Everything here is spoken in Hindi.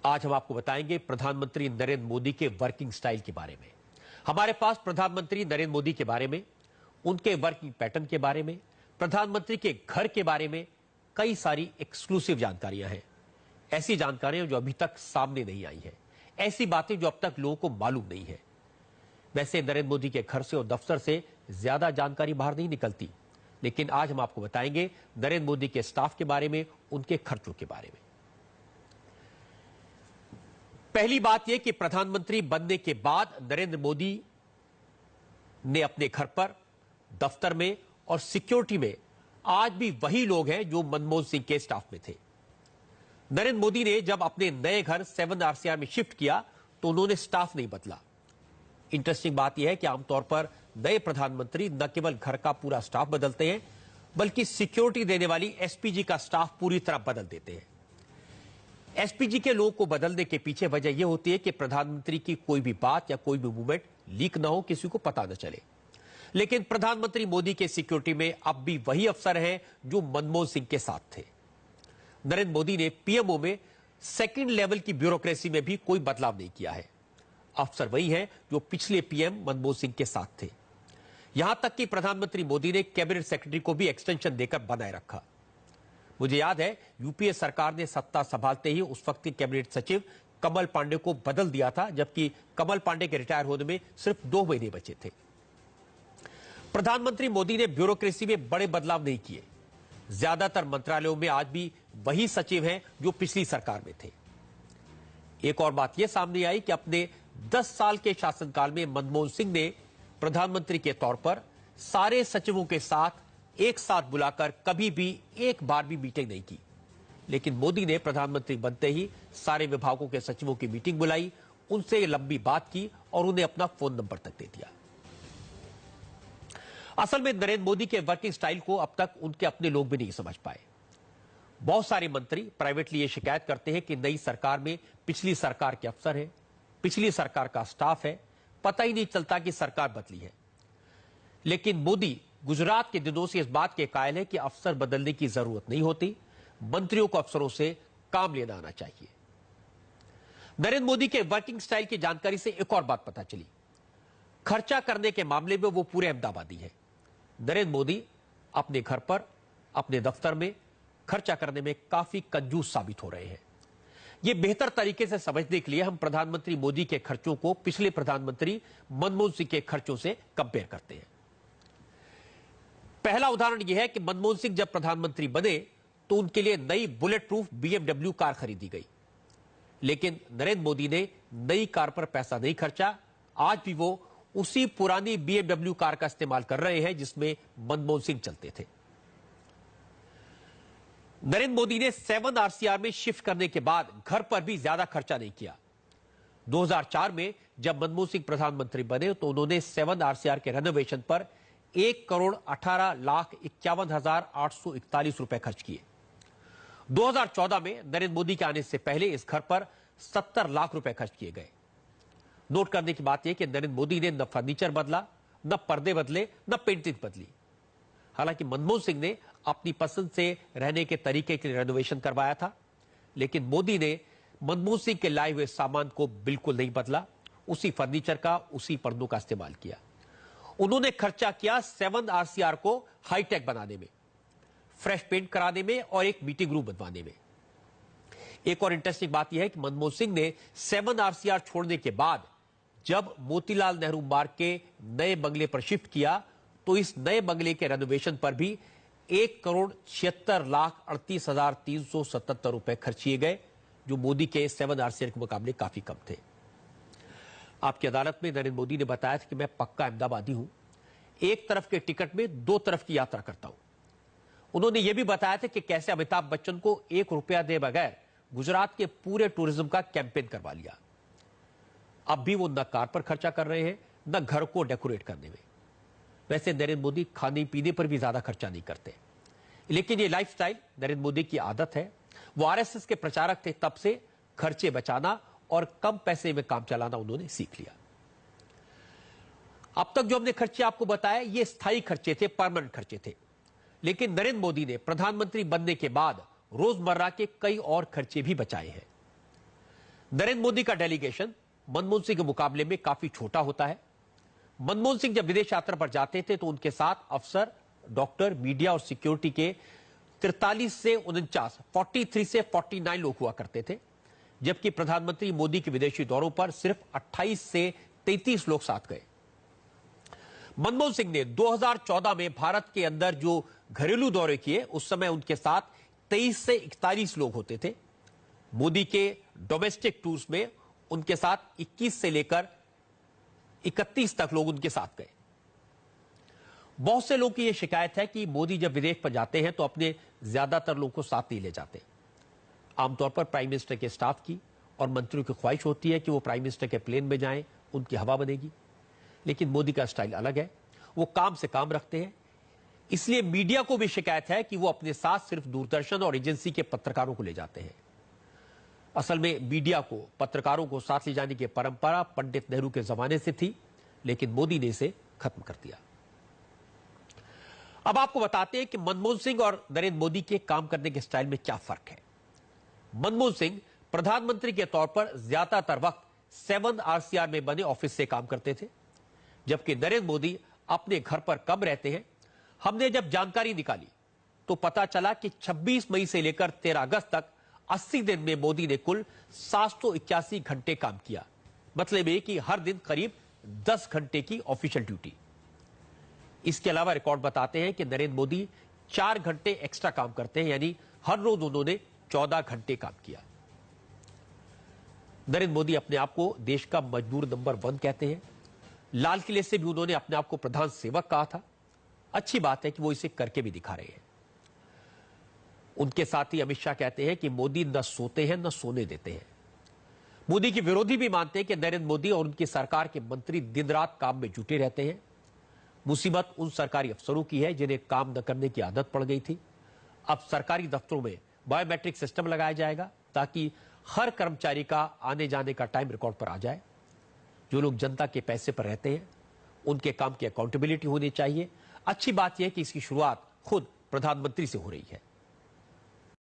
आज हम आपको बताएंगे प्रधानमंत्री नरेंद्र मोदी के वर्किंग स्टाइल के बारे में। हमारे पास प्रधानमंत्री नरेंद्र मोदी के बारे में, उनके वर्किंग पैटर्न के बारे में, प्रधानमंत्री के घर के बारे में कई सारी एक्सक्लूसिव जानकारियां हैं। ऐसी जानकारियां जो अभी तक सामने नहीं आई हैं, ऐसी बातें जो अब तक लोगों को मालूम नहीं है। वैसे नरेंद्र मोदी के घर से और दफ्तर से ज्यादा जानकारी बाहर नहीं निकलती, लेकिन आज हम आपको बताएंगे नरेंद्र मोदी के स्टाफ के बारे में, उनके खर्चों के बारे में। पहली बात यह कि प्रधानमंत्री बनने के बाद नरेंद्र मोदी ने अपने घर पर, दफ्तर में और सिक्योरिटी में आज भी वही लोग हैं जो मनमोहन सिंह के स्टाफ में थे। नरेंद्र मोदी ने जब अपने नए घर 7 RCR में शिफ्ट किया तो उन्होंने स्टाफ नहीं बदला। इंटरेस्टिंग बात यह है कि आमतौर पर नए प्रधानमंत्री न केवल घर का पूरा स्टाफ बदलते हैं, बल्कि सिक्योरिटी देने वाली एसपीजी का स्टाफ पूरी तरह बदल देते हैं। एसपीजी के लोगों को बदलने के पीछे वजह यह होती है कि प्रधानमंत्री की कोई भी बात या कोई भी मूवमेंट लीक ना हो, किसी को पता न चले। लेकिन प्रधानमंत्री मोदी के सिक्योरिटी में अब भी वही अफसर हैं जो मनमोहन सिंह के साथ थे। नरेंद्र मोदी ने पीएमओ में सेकंड लेवल की ब्यूरोक्रेसी में भी कोई बदलाव नहीं किया है। अफसर वही है जो पिछले पीएम मनमोहन सिंह के साथ थे। यहां तक कि प्रधानमंत्री मोदी ने कैबिनेट सेक्रेटरी को भी एक्सटेंशन देकर बनाए रखा। मुझे याद है यूपीए सरकार ने सत्ता संभालते ही उस वक्त के कैबिनेट सचिव कमल पांडे को बदल दिया था, जबकि कमल पांडे के रिटायर होने में सिर्फ 2 महीने बचे थे। प्रधानमंत्री मोदी ने ब्यूरोक्रेसी में बड़े बदलाव नहीं किए। ज्यादातर मंत्रालयों में आज भी वही सचिव हैं जो पिछली सरकार में थे। एक और बात यह सामने आई कि अपने 10 साल के शासनकाल में मनमोहन सिंह ने प्रधानमंत्री के तौर पर सारे सचिवों के साथ एक साथ बुलाकर कभी भी एक बार भी मीटिंग नहीं की। लेकिन मोदी ने प्रधानमंत्री बनते ही सारे विभागों के सचिवों की मीटिंग बुलाई, उनसे लंबी बात की और उन्हें अपना फोन नंबर तक दे दिया। असल में नरेंद्र मोदी के वर्किंग स्टाइल को अब तक उनके अपने लोग भी नहीं समझ पाए। बहुत सारे मंत्री प्राइवेटली ये शिकायत करते हैं कि नई सरकार में पिछली सरकार के अफसर हैं, पिछली सरकार का स्टाफ है, पता ही नहीं चलता कि सरकार बदली है। लेकिन मोदी गुजरात के दिनों से इस बात के कायल है कि अफसर बदलने की जरूरत नहीं होती, मंत्रियों को अफसरों से काम लेना आना चाहिए। नरेंद्र मोदी के वर्किंग स्टाइल की जानकारी से एक और बात पता चली। खर्चा करने के मामले में वो पूरे अहमदाबादी है। नरेंद्र मोदी अपने घर पर, अपने दफ्तर में खर्चा करने में काफी कंजूस साबित हो रहे हैं। यह बेहतर तरीके से समझने के लिए हम प्रधानमंत्री मोदी के खर्चों को पिछले प्रधानमंत्री मनमोहन सिंह के खर्चों से कंपेयर करते हैं। पहला उदाहरण यह है कि मनमोहन सिंह जब प्रधानमंत्री बने तो उनके लिए नई बुलेट प्रूफ BMW कार खरीदी गई। लेकिन नरेंद्र मोदी ने नई कार पर पैसा नहीं खर्चा। आज भी वो उसी पुरानी BMW कार का इस्तेमाल कर रहे हैं जिसमें मनमोहन सिंह चलते थे। नरेंद्र मोदी ने 7 RCR में शिफ्ट करने के बाद घर पर भी ज्यादा खर्चा नहीं किया। 2004 में जब मनमोहन सिंह प्रधानमंत्री बने तो उन्होंने 7 RCR के रेनोवेशन पर 1,18,51,841 रुपए खर्च किए। 2014 में नरेंद्र मोदी के आने से पहले इस घर पर 70 लाख रुपए खर्च किए गए। नोट करने की बात यह कि नरेंद्र मोदी ने न फर्नीचर बदला, न पर्दे बदले, न पेंटिंग बदली। हालांकि मनमोहन सिंह ने अपनी पसंद से रहने के तरीके के लिए रेनोवेशन करवाया था, लेकिन मोदी ने मनमोहन सिंह के लाए हुए सामान को बिल्कुल नहीं बदला। उसी फर्नीचर का, उसी पर्दों का इस्तेमाल किया। उन्होंने खर्चा किया 7 RCR को हाईटेक बनाने में, फ्रेश पेंट कराने में और एक मीटिंग रूम बनवाने में। एक और इंटरेस्टिंग बात यह है कि मनमोहन सिंह ने 7 RCR छोड़ने के बाद जब मोतीलाल नेहरू मार्ग के नए बंगले पर शिफ्ट किया तो इस नए बंगले के रेनोवेशन पर भी 1,76,38,377 रुपए खर्च किए गए, जो मोदी के 7 RCR के मुकाबले काफी कम थे। आपकी अदालत में नरेंद्र मोदी ने बताया था कि मैं पक्का अहमदाबादी हूं, एक तरफ के टिकट में 2 तरफ की यात्रा करता हूं। उन्होंने यह भी बताया था कि कैसे अमिताभ बच्चन को 1 रुपया दे बगैर गुजरात के पूरे टूरिज्म का कैंपेन करवा लिया। अब भी वो न कार पर खर्चा कर रहे हैं, न घर को डेकोरेट करने में। वैसे नरेंद्र मोदी खाने पीने पर भी ज्यादा खर्चा नहीं करते, लेकिन ये लाइफस्टाइल नरेंद्र मोदी की आदत है। वो आरएसएस के प्रचारक थे, तब से खर्चे बचाना और कम पैसे में काम चलाना उन्होंने सीख लिया। अब तक जो हमने खर्चे आपको बताया ये स्थायी खर्चे थे, परमानेंट खर्चे थे। लेकिन नरेंद्र मोदी ने प्रधानमंत्री बनने के बाद रोजमर्रा के कई और खर्चे भी बचाए हैं। नरेंद्र मोदी का डेलीगेशन मनमोहन सिंह के मुकाबले में काफी छोटा होता है। मनमोहन सिंह जब विदेश यात्रा पर जाते थे तो उनके साथ अफसर, डॉक्टर, मीडिया और सिक्योरिटी के 43 से 49, 43 से 49 लोग हुआ करते थे, जबकि प्रधानमंत्री मोदी के विदेशी दौरों पर सिर्फ 28 से 33 लोग साथ गए। मनमोहन सिंह ने 2014 में भारत के अंदर जो घरेलू दौरे किए, उस समय उनके साथ 23 से 41 लोग होते थे। मोदी के डोमेस्टिक टूर्स में उनके साथ 21 से लेकर 31 तक लोग उनके साथ गए। बहुत से लोगों की यह शिकायत है कि मोदी जब विदेश पर जाते हैं तो अपने ज्यादातर लोगों को साथ नहीं ले जाते। आमतौर पर प्राइम मिनिस्टर के स्टाफ की और मंत्रियों की ख्वाहिश होती है कि वो प्राइम मिनिस्टर के प्लेन में जाएं, उनकी हवा बनेगी। लेकिन मोदी का स्टाइल अलग है, वो काम से काम रखते हैं। इसलिए मीडिया को भी शिकायत है कि वो अपने साथ सिर्फ दूरदर्शन और एजेंसी के पत्रकारों को ले जाते हैं। असल में मीडिया को, पत्रकारों को साथ ले जाने की परंपरा पंडित नेहरू के जमाने से थी, लेकिन मोदी ने इसे खत्म कर दिया। अब आपको बताते हैं कि मनमोहन सिंह और नरेंद्र मोदी के काम करने के स्टाइल में क्या फर्क है। मनमोहन सिंह प्रधानमंत्री के तौर पर ज्यादातर वक्त 7 RCR में बने ऑफिस से काम करते थे, जबकि नरेंद्र मोदी अपने घर पर कब रहते हैं। हमने जब जानकारी निकाली तो पता चला कि 26 मई से लेकर 13 अगस्त तक 80 दिन में मोदी ने कुल 781 घंटे काम किया। मतलब ये कि हर दिन करीब 10 घंटे की ऑफिशियल ड्यूटी। इसके अलावा रिकॉर्ड बताते हैं कि नरेंद्र मोदी 4 घंटे एक्स्ट्रा काम करते हैं, यानी हर रोज उन्होंने 14 घंटे काम किया। नरेंद्र मोदी अपने आप को देश का मजदूर नंबर 1 कहते हैं। लाल किले से भी उन्होंने अपने आप को प्रधान सेवक कहा था। अच्छी बात है कि वो इसे करके भी दिखा रहे हैं। उनके साथ ही अमित शाह कहते हैं कि मोदी न सोते हैं न सोने देते हैं। मोदी के विरोधी भी मानते हैं कि नरेंद्र मोदी और उनकी सरकार के मंत्री दिन रात काम में जुटे रहते हैं। मुसीबत उन सरकारी अफसरों की है जिन्हें काम न करने की आदत पड़ गई थी। अब सरकारी दफ्तरों में बायोमेट्रिक सिस्टम लगाया जाएगा ताकि हर कर्मचारी का आने जाने का टाइम रिकॉर्ड पर आ जाए। जो लोग जनता के पैसे पर रहते हैं उनके काम की अकाउंटेबिलिटी होनी चाहिए। अच्छी बात यह है कि इसकी शुरुआत खुद प्रधानमंत्री से हो रही है।